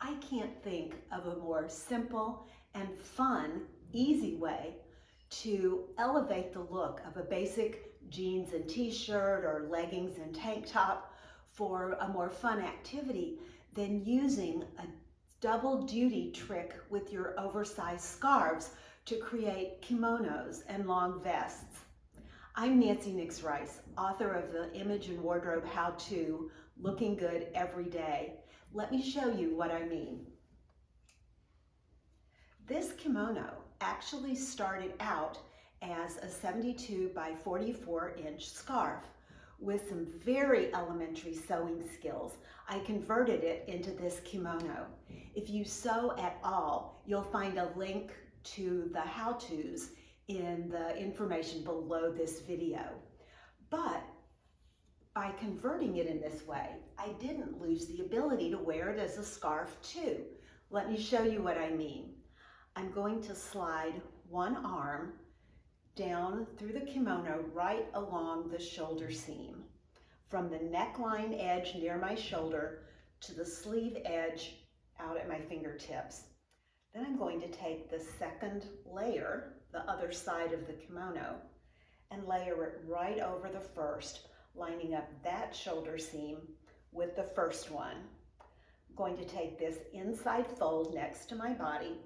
I can't think of a more simple and fun, easy way to elevate the look of a basic jeans and t-shirt or leggings and tank top for a more fun activity than using a double duty trick with your oversized scarves to create kimonos and long vests. I'm Nancy Nix-Rice, author of the Image and Wardrobe How-To, Looking Good Every Day. Let me show you what I mean. This kimono actually started out as a 72 by 44 inch scarf. With some very elementary sewing skills, I converted it into this kimono. If you sew at all, you'll find a link to the how-tos in the information below this video. But by converting it in this way, I didn't lose the ability to wear it as a scarf too. Let me show you what I mean. I'm going to slide one arm down through the kimono right along the shoulder seam, from the neckline edge near my shoulder to the sleeve edge out at my fingertips. Then I'm going to take the second layer, the other side of the kimono, and layer it right over the first, lining up that shoulder seam with the first one. I'm going to take this inside fold next to my body,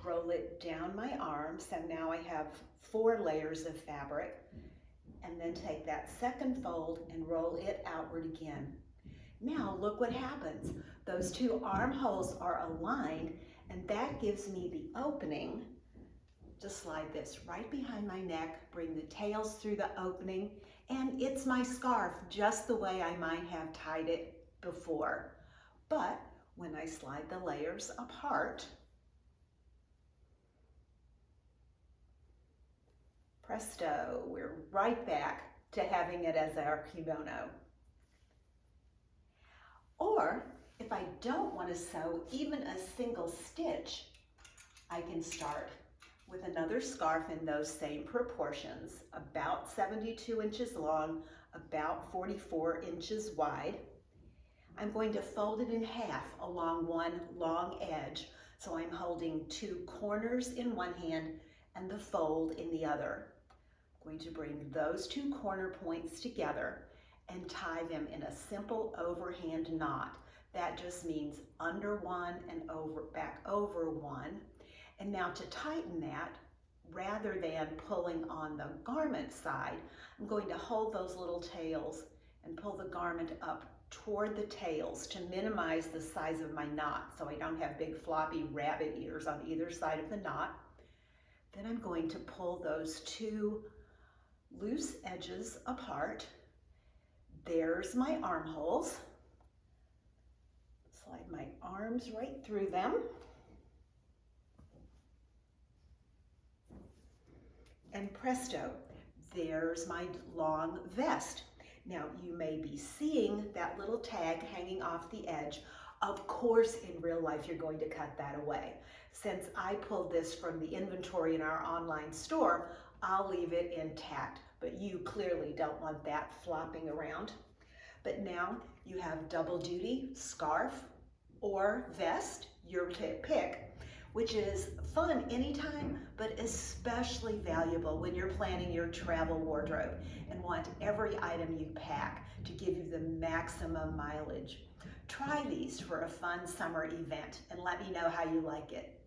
roll it down my arm, so now I have 4 layers of fabric, and then take that second fold and roll it outward again. Now look what happens. Those 2 armholes are aligned, and that gives me the opening to slide this right behind my neck, bring the tails through the opening, and it's my scarf just the way I might have tied it before. But when I slide the layers apart, presto, we're right back to having it as our kimono. Or if I don't want to sew even a single stitch, I can start with another scarf in those same proportions, about 72 inches long, about 44 inches wide. I'm going to fold it in half along one long edge, so I'm holding 2 corners in one hand and the fold in the other. I'm going to bring those 2 corner points together and tie them in a simple overhand knot. That just means under one and over, back over one. And now to tighten that, rather than pulling on the garment side, I'm going to hold those little tails and pull the garment up toward the tails to minimize the size of my knot so I don't have big floppy rabbit ears on either side of the knot. Then I'm going to pull those 2 loose edges apart. There's my armholes. Slide my arms right through them. And presto, there's my long vest. Now you may be seeing that little tag hanging off the edge. Of course, in real life, you're going to cut that away. Since I pulled this from the inventory in our online store, I'll leave it intact, but you clearly don't want that flopping around. But now you have double duty scarf or vest, your pick, which is fun anytime, but especially valuable when you're planning your travel wardrobe and want every item you pack to give you the maximum mileage. Try these for a fun summer event and let me know how you like it.